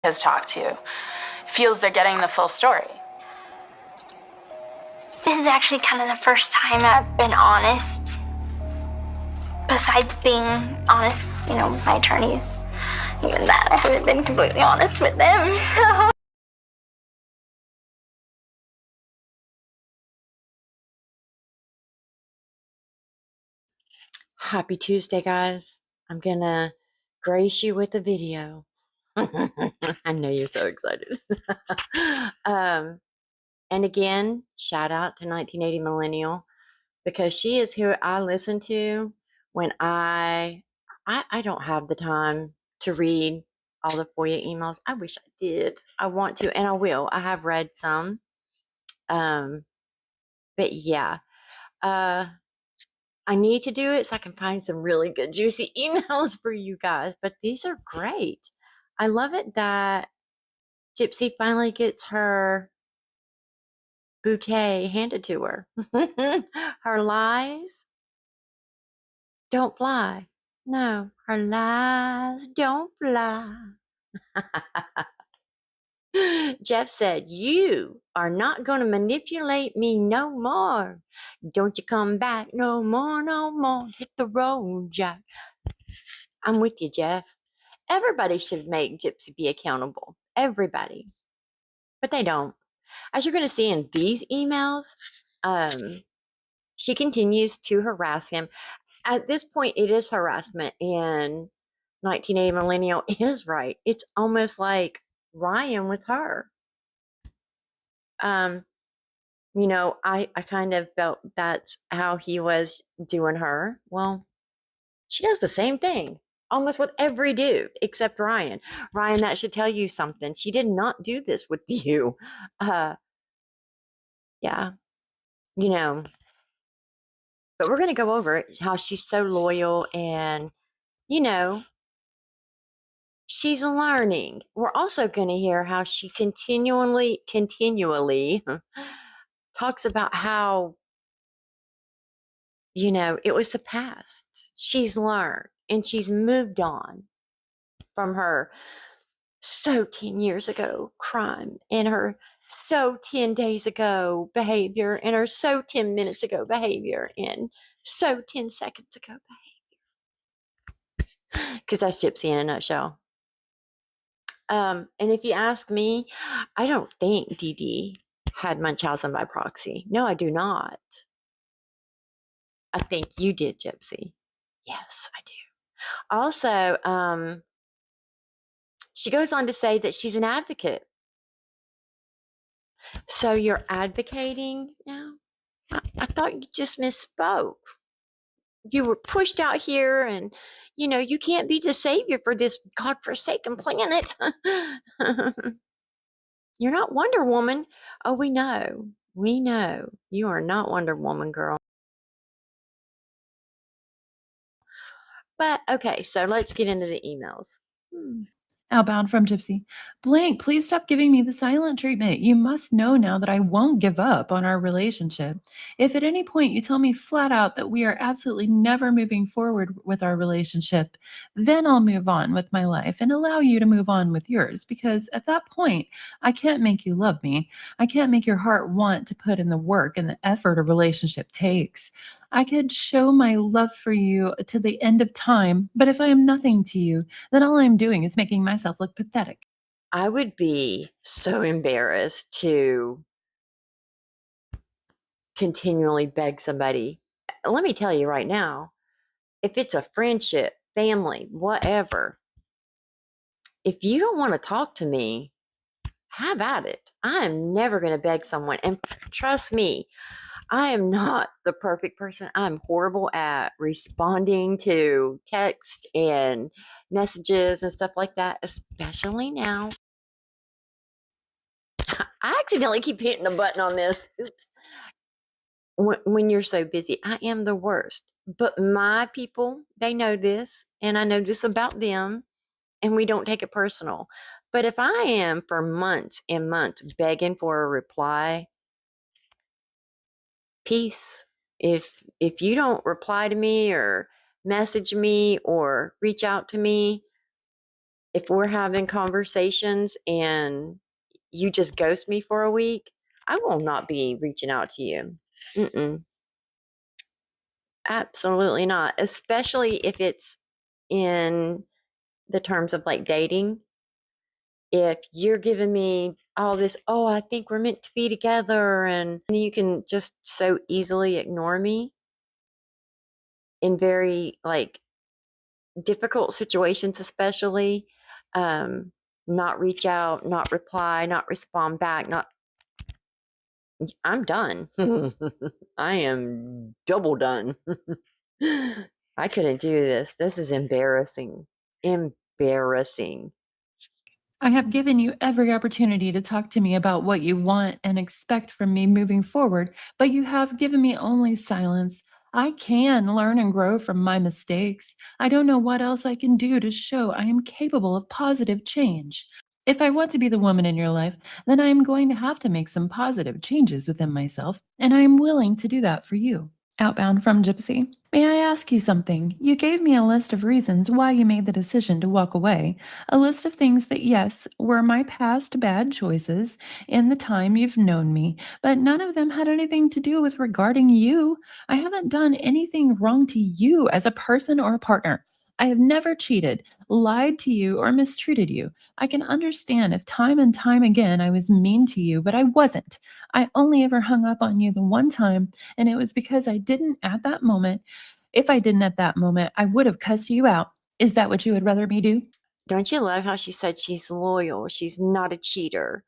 has talked to feels they're getting the full story. This is actually kind of the first time I've been honest. Besides being honest, with my attorneys. Even that, I haven't been completely honest with them, so. Happy Tuesday, guys. I'm gonna grace you with a video. I know you're so excited. And again, shout out to 1980 Millennial, because she is who I listen to when I don't have the time to read all the FOIA emails. I wish I did. I want to, and I will. I have read some. But yeah. I need to do it so I can find some really good, juicy emails for you guys. But these are great. I love it that Gypsy finally gets her bouquet handed to her. Her lies don't fly. No, her lies don't fly. Jeff said, "You are not going to manipulate me no more. Don't you come back no more, no more. Hit the road, Jack." I'm with you, Jeff. Everybody should make Gypsy be accountable. Everybody. But they don't. As you're going to see in these emails, she continues to harass him. At this point, it is harassment, and 1980 Millennial is right. It's almost like Ryan with her. I kind of felt that's how he was doing her. Well, she does the same thing almost with every dude except Ryan. Ryan, that should tell you something. She did not do this with you. Yeah, but we're going to go over how she's so loyal, and, she's learning. We're also going to hear how she continually talks about how, it was the past. She's learned and she's moved on from her 10 years ago crime and her 10 days ago behavior and her 10 minutes ago behavior and 10 seconds ago behavior. Because that's Gypsy in a nutshell. And if you ask me, I don't think Dee Dee had Munchausen by proxy. No, I do not. I think you did, Gypsy. Yes, I do. Also, she goes on to say that she's an advocate. So you're advocating now? I thought you just misspoke. You were pushed out here, and you can't be the savior for this godforsaken planet. You're not Wonder Woman. Oh, we know. We know. You are not Wonder Woman, girl. But okay, so let's get into the emails. Outbound from Gypsy. Blank, please stop giving me the silent treatment. You must know now that I won't give up on our relationship. If at any point you tell me flat out that we are absolutely never moving forward with our relationship, then I'll move on with my life and allow you to move on with yours. Because at that point, I can't make you love me. I can't make your heart want to put in the work and the effort a relationship takes. I could show my love for you to the end of time, but if I am nothing to you, then all I'm doing is making myself look pathetic. I would be so embarrassed to continually beg somebody. Let me tell you right now, if it's a friendship, family, whatever, if you don't want to talk to me, have at it. I am never going to beg someone. And trust me, I am not the perfect person. I'm horrible at responding to text and messages and stuff like that, especially now. I accidentally keep hitting the button on this. Oops. When you're so busy, I am the worst. But my people, they know this, and I know this about them, and we don't take it personal. But if I am for months and months begging for a reply, peace. If you don't reply to me or message me or reach out to me, If we're having conversations and you just ghost me for a week, I will not be reaching out to you. Mm-mm. Absolutely not. Especially if it's in the terms of like dating. If you're giving me all this, oh, I think we're meant to be together, and you can just so easily ignore me in very like difficult situations, especially, not reach out, not reply, not respond back, not, I'm done. I am double done. I couldn't do this. This is embarrassing. Embarrassing. I have given you every opportunity to talk to me about what you want and expect from me moving forward, but you have given me only silence. I can learn and grow from my mistakes. I don't know what else I can do to show I am capable of positive change. If I want to be the woman in your life, then I am going to have to make some positive changes within myself, and I am willing to do that for you. Outbound from Gypsy. May I ask you something? You gave me a list of reasons why you made the decision to walk away. A list of things that, yes, were my past bad choices in the time you've known me, but none of them had anything to do with regarding you. I haven't done anything wrong to you as a person or a partner. I have never cheated, lied to you, or mistreated you. I can understand if time and time again I was mean to you, but I wasn't. I only ever hung up on you the one time, and it was because I didn't at that moment. If I didn't at that moment, I would have cussed you out. Is that what you would rather me do? Don't you love how she said she's loyal? She's not a cheater.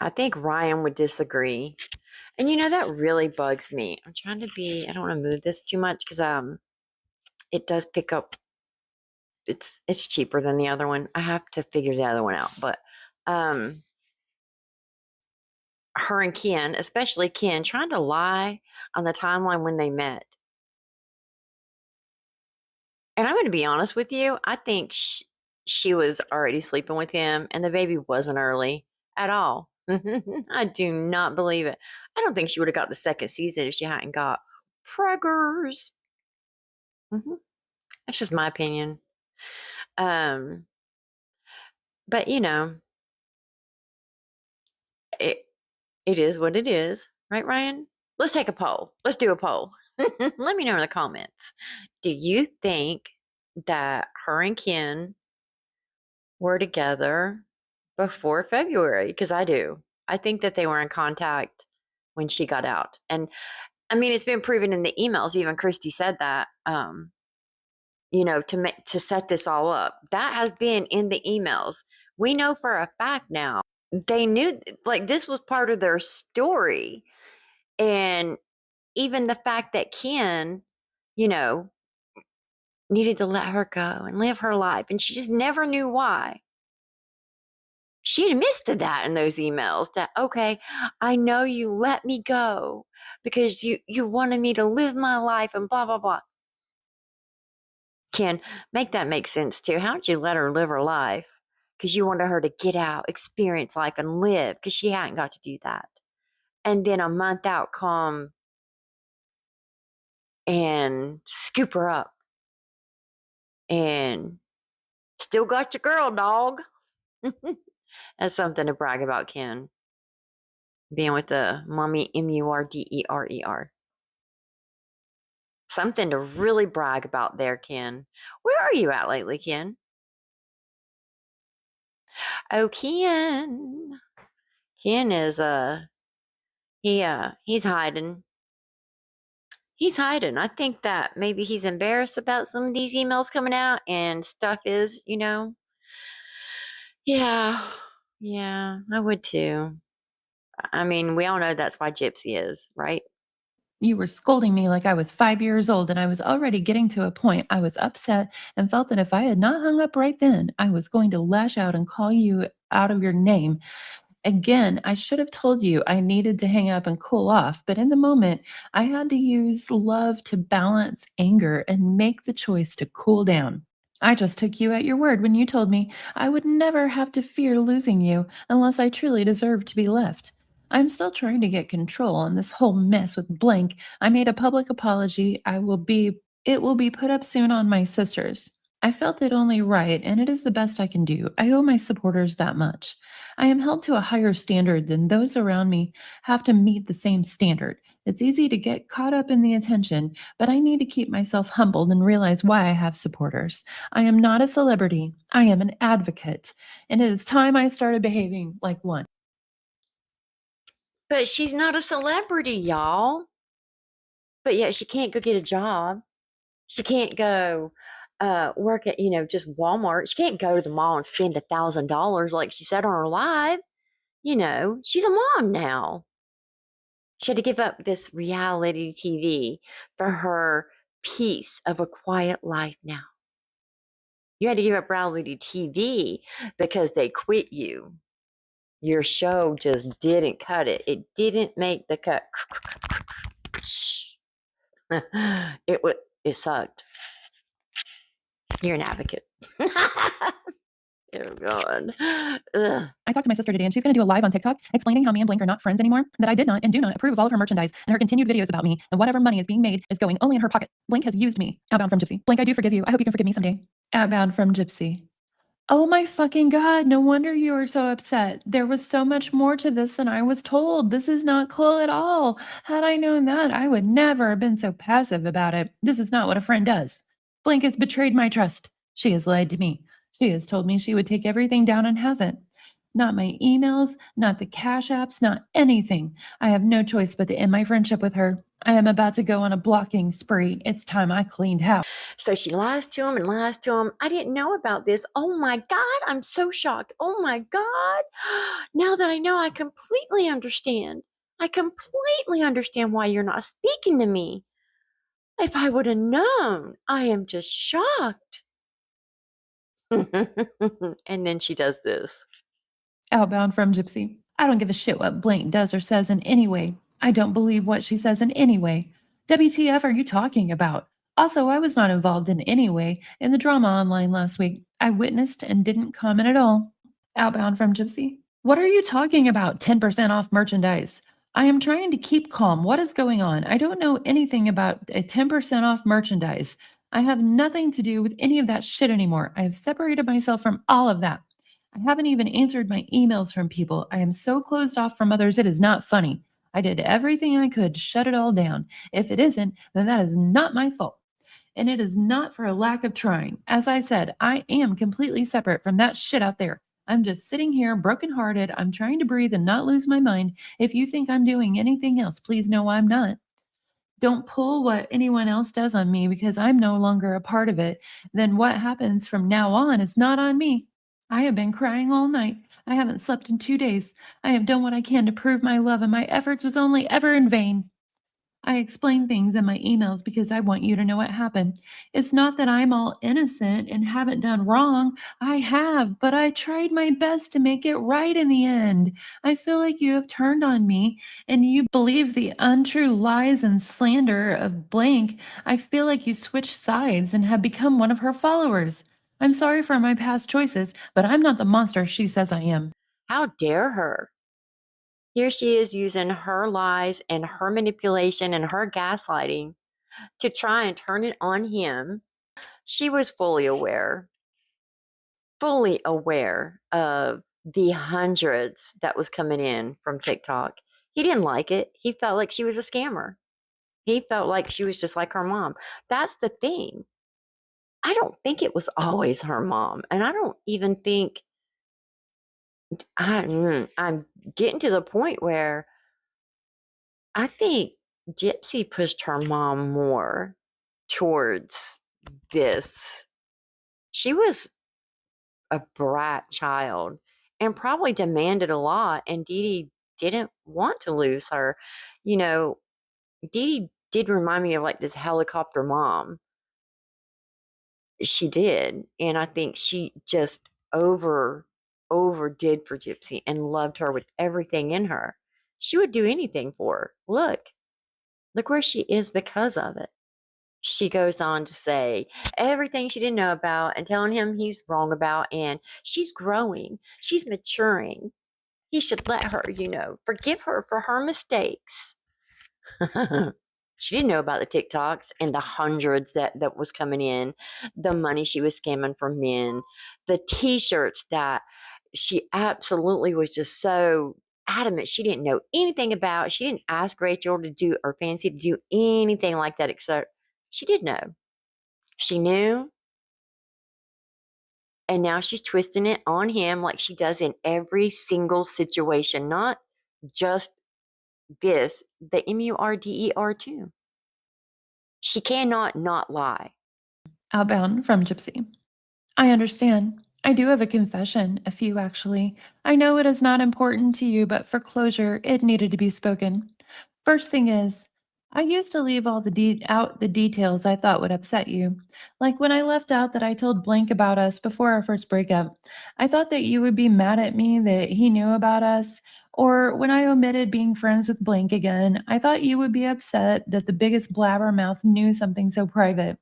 I think Ryan would disagree. And that really bugs me. I'm trying to be, I don't want to move this too much because it does pick up, it's cheaper than the other one. I have to figure the other one out. But her and Ken, especially Ken, trying to lie on the timeline when they met. And I'm going to be honest with you. I think she was already sleeping with him and the baby wasn't early at all. I do not believe it. I don't think she would have got the second season if she hadn't got preggers. That's just my opinion. But it is what it is, right, Ryan? Let's take a poll. Let's do a poll. Let me know in the comments. Do you think that her and Ken were together before February? Because I do. I think that they were in contact when she got out. And I mean, it's been proven in the emails. Even Christy said that, to set this all up. That has been in the emails. We know for a fact now. They knew, like, this was part of their story. And even the fact that Ken, needed to let her go and live her life. And she just never knew why. She admits to that in those emails that, okay, I know you let me go because you wanted me to live my life and blah, blah, blah. Ken, make that make sense too. How'd you let her live her life? Because you wanted her to get out, experience life, and live because she hadn't got to do that. And then a month out, come and scoop her up and still got your girl, dog. That's something to brag about, Ken. Being with the mommy Murderer. Something to really brag about there, Ken. Where are you at lately, Ken? Oh, Ken. Ken is he's hiding. He's hiding. I think that maybe he's embarrassed about some of these emails coming out and stuff is, Yeah. Yeah, I would too. I mean, we all know that's why Gypsy is, right? You were scolding me like I was 5 years old, and I was already getting to a point. I was upset and felt that if I had not hung up right then, I was going to lash out and call you out of your name. Again, I should have told you I needed to hang up and cool off, but in the moment, I had to use love to balance anger and make the choice to cool down. I just took you at your word when you told me I would never have to fear losing you unless I truly deserved to be left. I'm still trying to get control on this whole mess with Blank. I made a public apology. I will be It will be put up soon on my sister's. I felt it only right, and it is the best I can do. I owe my supporters that much. I am held to a higher standard than those around me have to meet the same standard. It's easy to get caught up in the attention, but I need to keep myself humbled and realize why I have supporters. I am not a celebrity. I am an advocate, and it is time I started behaving like one. But she's not a celebrity, y'all. But yet she can't go get a job. She can't go work at, just Walmart. She can't go to the mall and spend $1,000 like she said on her live. She's a mom now. She had to give up this reality TV for her piece of a quiet life now. You had to give up reality TV because they quit you. Your show just didn't cut it. It didn't make the cut. It sucked. You're an advocate. Oh God. Ugh. I talked to my sister today, and she's going to do a live on TikTok explaining how me and Blink are not friends anymore, that I did not and do not approve of all of her merchandise and her continued videos about me, and whatever money is being made is going only in her pocket. Blink has used me. Outbound from Gypsy. Blink, I do forgive you. I hope you can forgive me someday. Outbound from Gypsy. Oh my fucking God, no wonder you were so upset. There was so much more to this than I was told. This is not cool at all. Had I known that, I would never have been so passive about it. This is not what a friend does. Blink has betrayed my trust. She has lied to me. She has told me she would take everything down and hasn't. Not my emails, not the cash apps, not anything. I have no choice but to end my friendship with her. I am about to go on a blocking spree. It's time I cleaned house. So she lies to him and lies to him. I didn't know about this. Oh my God, I'm so shocked. Oh my God. Now that I know, I completely understand. I completely understand why you're not speaking to me. If I would have known, I am just shocked. And then she does this. Outbound from Gypsy. I don't give a shit what Blink does or says in any way. I don't believe what she says in any way. WTF are you talking about? Also, I was not involved in any way in the drama online last week. I witnessed and didn't comment at all. Outbound from Gypsy. What are you talking about? 10% off merchandise. I am trying to keep calm. What is going on? I don't know anything about a 10% off merchandise. I have nothing to do with any of that shit anymore. I have separated myself from all of that. I haven't even answered my emails from people. I am so closed off from others, it is not funny. I did everything I could to shut it all down. If it isn't, then that is not my fault. And it is not for a lack of trying. As I said, I am completely separate from that shit out there. I'm just sitting here brokenhearted. I'm trying to breathe and not lose my mind. If you think I'm doing anything else, please know I'm not. Don't pull what anyone else does on me because I'm no longer a part of it. Then what happens from now on is not on me. I have been crying all night. I haven't slept in 2 days. I have done what I can to prove my love, and my efforts was only ever in vain. I explain things in my emails because I want you to know what happened. It's not that I'm all innocent and haven't done wrong. I have, but I tried my best to make it right in the end. I feel like you have turned on me and you believe the untrue lies and slander of Blank. I feel like you switched sides and have become one of her followers. I'm sorry for my past choices, but I'm not the monster she says I am. How dare her? Here she is using her lies and her manipulation and her gaslighting to try and turn it on him. She was fully aware of the hundreds that was coming in from TikTok. He didn't like it. He felt like she was a scammer. He felt like she was just like her mom. That's the thing. I don't think it was always her mom. And I don't even think I'm getting to the point where I think Gypsy pushed her mom more towards this. She was a brat child and probably demanded a lot, and Dee Dee didn't want to lose her. You know, Dee Dee did remind me of like this helicopter mom. She did, and I think she just overdid for Gypsy and loved her with everything in her. She would do anything for her. Look where she is because of it. She goes on to say everything she didn't know about and telling him he's wrong about, and she's growing. She's maturing. He should let her, forgive her for her mistakes. She didn't know about the TikToks and the hundreds that was coming in, the money she was scamming from men, the t-shirts that she absolutely was just so adamant she didn't know anything about. She didn't ask Rachel to do or Fancy to do anything like that, except she did know. She knew, and now she's twisting it on him like she does in every single situation, not just this, the MURDER too. She cannot not lie. Outbound from Gypsy. I understand. I do have a confession, a few actually. I know it is not important to you, but for closure, it needed to be spoken. First thing is, I used to leave all out the details I thought would upset you. Like when I left out that I told Blank about us before our first breakup. I thought that you would be mad at me that he knew about us. Or when I omitted being friends with Blank again, I thought you would be upset that the biggest blabbermouth knew something so private.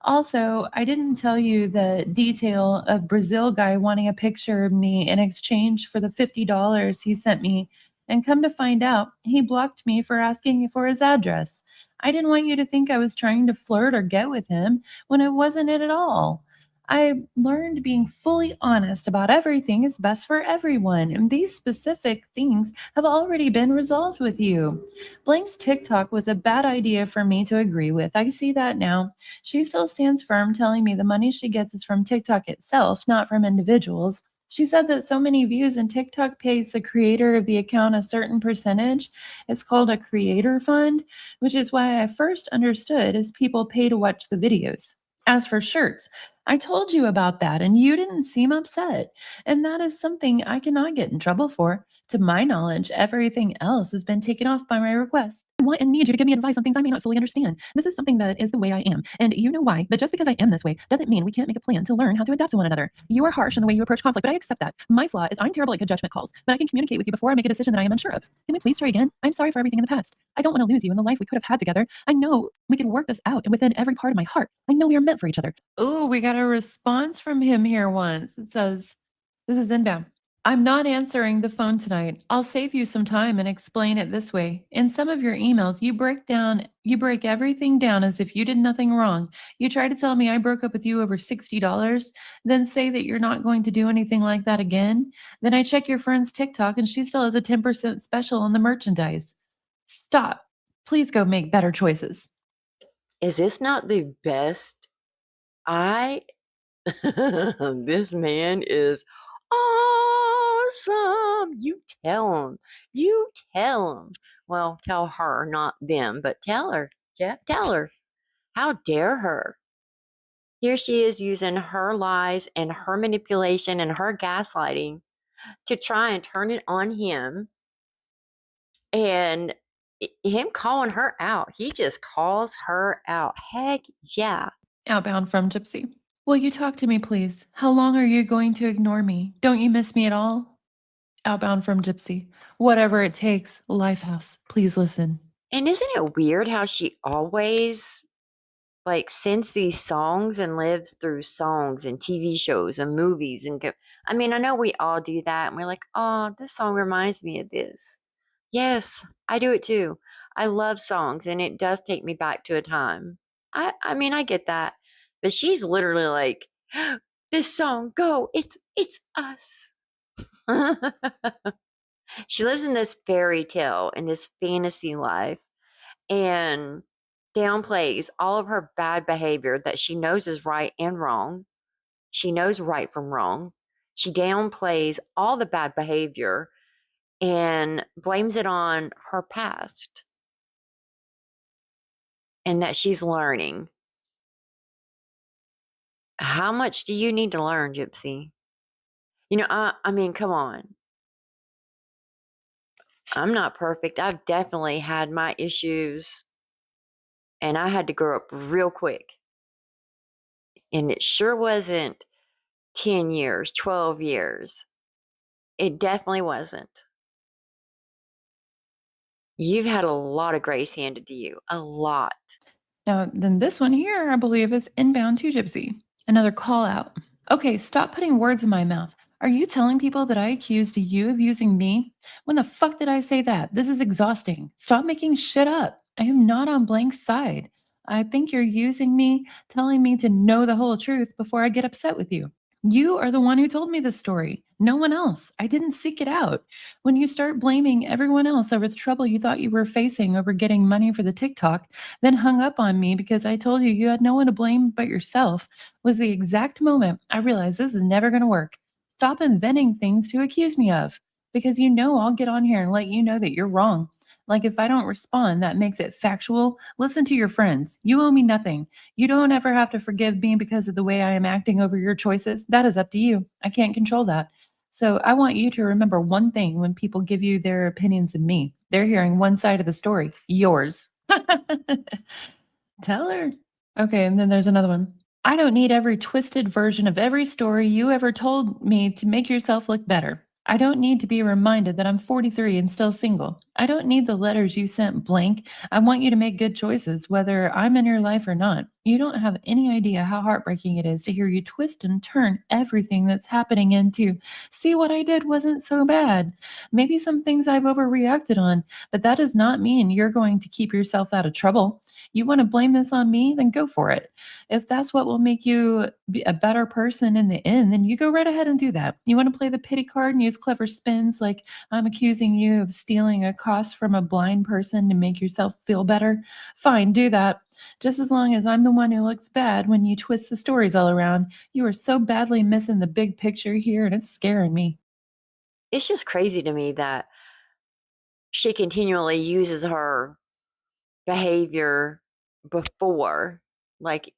Also, I didn't tell you the detail of Brazil guy wanting a picture of me in exchange for the $50 he sent me. And come to find out, he blocked me for asking for his address. I didn't want you to think I was trying to flirt or get with him when it wasn't it at all. I learned being fully honest about everything is best for everyone, and these specific things have already been resolved with you. Blank's TikTok was a bad idea for me to agree with. I see that now. She still stands firm, telling me the money she gets is from TikTok itself, not from individuals. She said that so many views and TikTok pays the creator of the account a certain percentage. It's called a creator fund, which is why I first understood as people pay to watch the videos. As for shirts, I told you about that and you didn't seem upset. And that is something I cannot get in trouble for. To my knowledge, everything else has been taken off by my request. I want and need you to give me advice on things I may not fully understand. This is something that is the way I am. And you know why. But just because I am this way doesn't mean we can't make a plan to learn how to adapt to one another. You are harsh in the way you approach conflict, but I accept that. My flaw is I'm terrible at good judgment calls, but I can communicate with you before I make a decision that I am unsure of. Can we please try again? I'm sorry for everything in the past. I don't want to lose you in the life we could have had together. I know we can work this out and within every part of my heart. I know we are meant for each other. Oh, we got a response from him here once. It says, this is inbound. I'm not answering the phone tonight. I'll save you some time and explain it this way. In some of your emails, you break everything down as if you did nothing wrong. You try to tell me I broke up with you over $60, then say that you're not going to do anything like that again. Then I check your friend's TikTok and she still has a 10% special on the merchandise. Stop. Please go make better choices. Is this not the best? This man is awesome. You tell him. You tell him. Well, tell her, not them, but tell her. Jeff, tell her. How dare her? Here she is using her lies and her manipulation and her gaslighting to try and turn it on him. And him calling her out. He just calls her out. Heck yeah. Outbound from Gypsy. Will you talk to me, please? How long are you going to ignore me? Don't you miss me at all? Outbound from Gypsy. Whatever it takes, Lifehouse. Please listen. And isn't it weird how she always sends these songs and lives through songs and TV shows and movies and I mean, I know we all do that and we're like, oh, this song reminds me of this. Yes, I do it too. I love songs and it does take me back to a time. I mean, I get that. But she's literally like, this song, go, it's us. She lives in this fairy tale, in this fantasy life, and downplays all of her bad behavior that she knows is right and wrong. She knows right from wrong. She downplays all the bad behavior and blames it on her past and that she's learning. How much do you need to learn, Gypsy? You know, I mean, come on. I'm not perfect. I've definitely had my issues, and I had to grow up real quick. And it sure wasn't 10 years, 12 years. It definitely wasn't. You've had a lot of grace handed to you. A lot. Now, then this one here, I believe, is inbound to Gypsy. Another call out. Okay, stop putting words in my mouth. Are you telling people that I accused you of using me? When the fuck did I say that? This is exhausting. Stop making shit up. I am not on Blank's side. I think you're using me, telling me to know the whole truth before I get upset with you. You are the one who told me this story, no one else. I didn't seek it out. When you start blaming everyone else over the trouble you thought you were facing over getting money for the TikTok, then hung up on me because I told you you had no one to blame but yourself, was the exact moment I realized this is never going to work. Stop inventing things to accuse me of, because you know I'll get on here and let you know that you're wrong. Like, if I don't respond, that makes it factual. Listen to your friends. You owe me nothing. You don't ever have to forgive me because of the way I am acting over your choices. That is up to you. I can't control that. So I want you to remember one thing when people give you their opinions of me. They're hearing one side of the story, yours. Tell her. Okay, and then there's another one. I don't need every twisted version of every story you ever told me to make yourself look better. I don't need to be reminded that I'm 43 and still single. I don't need the letters you sent blank. I want you to make good choices, whether I'm in your life or not. You don't have any idea how heartbreaking it is to hear you twist and turn everything that's happening into, see, what I did wasn't so bad. Maybe some things I've overreacted on, but that does not mean you're going to keep yourself out of trouble. You want to blame this on me? Then go for it. If that's what will make you be a better person in the end, then you go right ahead and do that. You want to play the pity card and use clever spins like I'm accusing you of stealing a cost from a blind person to make yourself feel better? Fine, do that. Just as long as I'm the one who looks bad when you twist the stories all around. You are so badly missing the big picture here, and it's scaring me. It's just crazy to me that she continually uses her behavior before, like,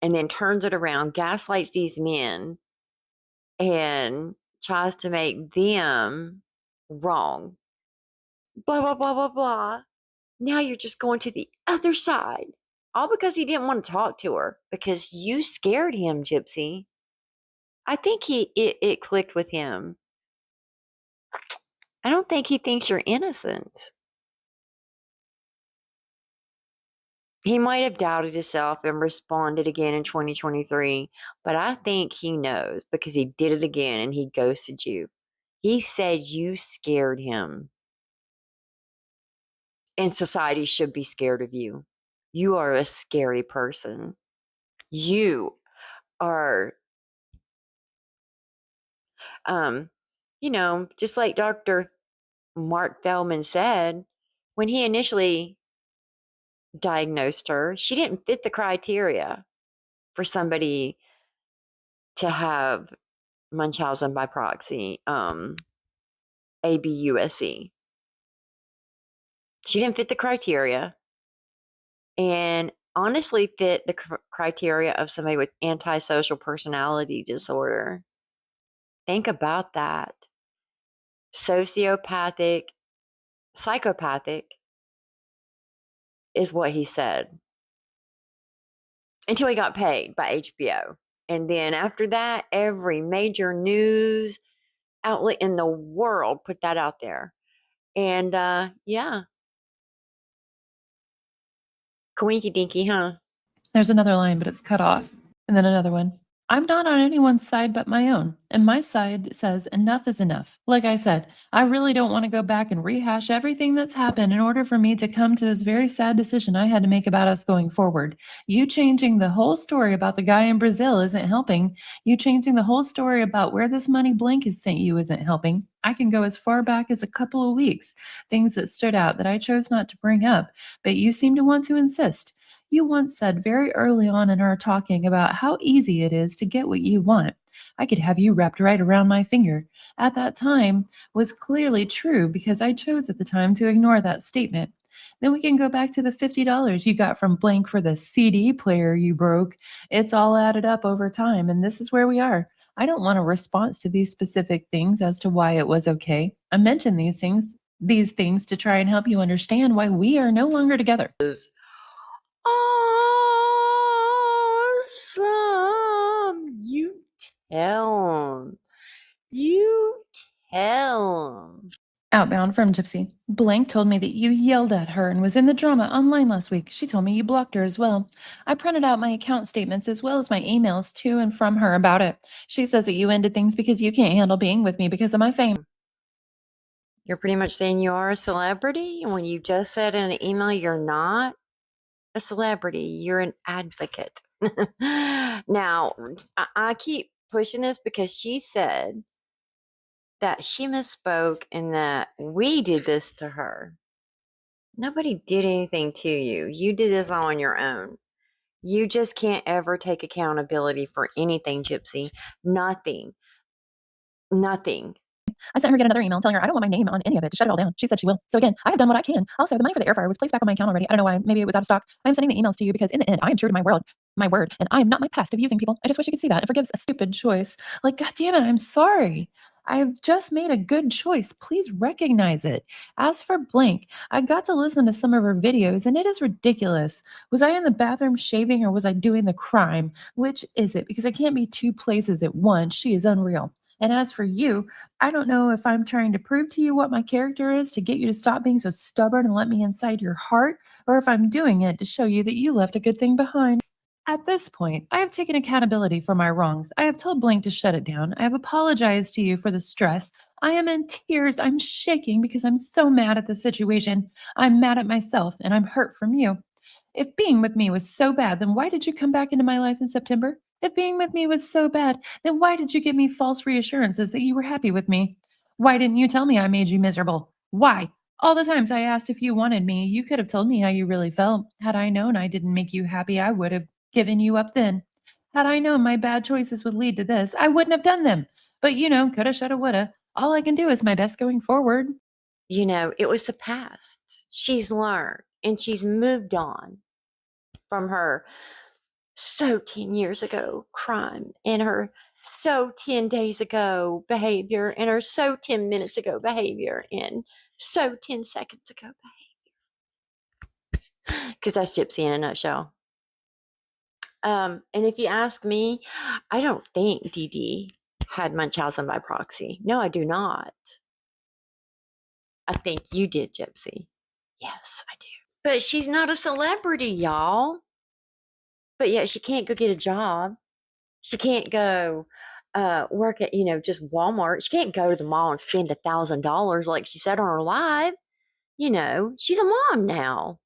and then turns it around, gaslights these men, and tries to make them wrong. Blah, blah, blah, blah, blah. Now you're just going to the other side. All because he didn't want to talk to her, because you scared him, Gypsy. I think it clicked with him. I don't think he thinks you're innocent. He might have doubted himself and responded again in 2023, but I think he knows because he did it again and he ghosted you. He said you scared him. And society should be scared of you. You are a scary person. You are, just like Dr. Mark Feldman said, when he initially diagnosed her, she didn't fit the criteria for somebody to have Munchausen by proxy, ABUSE. She didn't fit the criteria, and honestly fit the criteria of somebody with antisocial personality disorder. Think about that. Sociopathic, psychopathic is what he said. Until he got paid by HBO. And then after that, every major news outlet in the world put that out there. And yeah. Coinky dinky, huh? There's another line, but it's cut off. And then another one. I'm not on anyone's side but my own. And my side says enough is enough. Like I said, I really don't want to go back and rehash everything that's happened in order for me to come to this very sad decision I had to make about us going forward. You changing the whole story about the guy in Brazil isn't helping. You changing the whole story about where this money Blank has sent you isn't helping. I can go as far back as a couple of weeks. Things that stood out that I chose not to bring up, but you seem to want to insist. You once said very early on in our talking about how easy it is to get what you want. I could have you wrapped right around my finger. At that time was clearly true because I chose at the time to ignore that statement. Then we can go back to the $50 you got from Blank for the CD player you broke. It's all added up over time, and this is where we are. I don't want a response to these specific things as to why it was okay. I mentioned these things to try and help you understand why we are no longer together. Awesome. You tell him. You tell him. Outbound from Gypsy. Blank told me that you yelled at her and was in the drama online last week. She told me you blocked her as well. I printed out my account statements as well as my emails to and from her about it. She says that you ended things because you can't handle being with me because of my fame. You're pretty much saying you are a celebrity when you just said in an email you're not a celebrity, you're an advocate. Now, I keep pushing this because she said that she misspoke and that we did this to her. Nobody did anything to you. You did this all on your own. You just can't ever take accountability for anything, Gypsy. Nothing. Nothing. I sent her yet another email telling her I don't want my name on any of it to shut it all down. She said she will. So again, I have done what I can. Also, the money for the air fryer was placed back on my account already. I don't know why. Maybe it was out of stock. I'm sending the emails to you because in the end, I am true to my word, and I am not my past of using people. I just wish you could see that and forgives a stupid choice. Like, God damn it, I'm sorry. I've just made a good choice. Please recognize it. As for blank, I got to listen to some of her videos and it is ridiculous. Was I in the bathroom shaving or was I doing the crime? Which is it? Because I can't be two places at once. She is unreal. And as for you, I don't know if I'm trying to prove to you what my character is to get you to stop being so stubborn and let me inside your heart, or if I'm doing it to show you that you left a good thing behind. At this point, I have taken accountability for my wrongs. I have told Blank to shut it down. I have apologized to you for the stress. I am in tears. I'm shaking because I'm so mad at the situation. I'm mad at myself and I'm hurt from you. If being with me was so bad, then why did you come back into my life in September? If being with me was so bad, then why did you give me false reassurances that you were happy with me? Why didn't you tell me I made you miserable? Why? All the times I asked if you wanted me, you could have told me how you really felt. Had I known I didn't make you happy, I would have given you up then. Had I known my bad choices would lead to this, I wouldn't have done them. But coulda, shoulda, woulda. All I can do is my best going forward. It was the past. She's learned and she's moved on from her 10 years ago crime and her 10 days ago behavior and her 10 minutes ago behavior and 10 seconds ago behavior. Because that's Gypsy in a nutshell. And if you ask me, I don't think Dee Dee had Munchausen by proxy. No, I do not. I think you did, Gypsy. Yes, I do. But she's not a celebrity, y'all. But yet she can't go get a job. She can't go work at, just Walmart. She can't go to the mall and spend $1,000 like she said on her live. She's a mom now.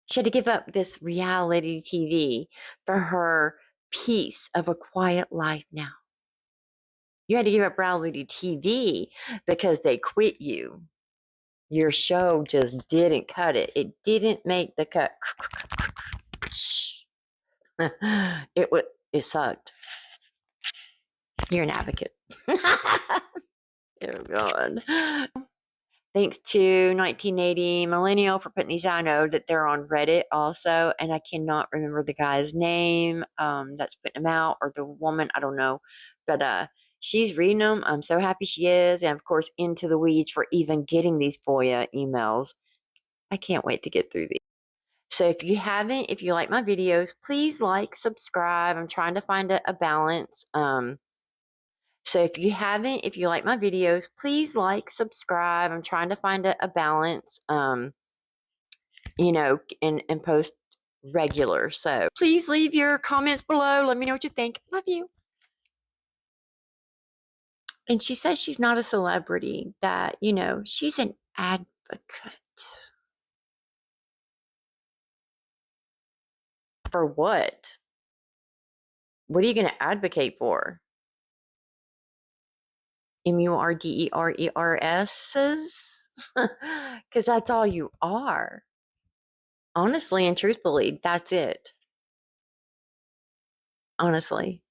She had to give up this reality TV for her peace of a quiet life now. You had to give up reality TV because they quit you. Your show just didn't cut it. It didn't make the cut. It sucked. You're an advocate. Oh God. Thanks to 1980 Millennial for putting these out. I know that they're on Reddit also, and I cannot remember the guy's name that's putting them out, or the woman, I don't know. But she's reading them. I'm so happy she is. And of course, Into the Weeds for even getting these FOIA emails. I can't wait to get through these. So if you like my videos, please like, subscribe. I'm trying to find a balance. So if you like my videos, please like, subscribe. I'm trying to find a balance, and post regular. So please leave your comments below. Let me know what you think. Love you. And she says she's not a celebrity, that, she's an advocate. For what? What are you going to advocate for? MURDERERS? Because that's all you are. Honestly and truthfully, that's it. Honestly.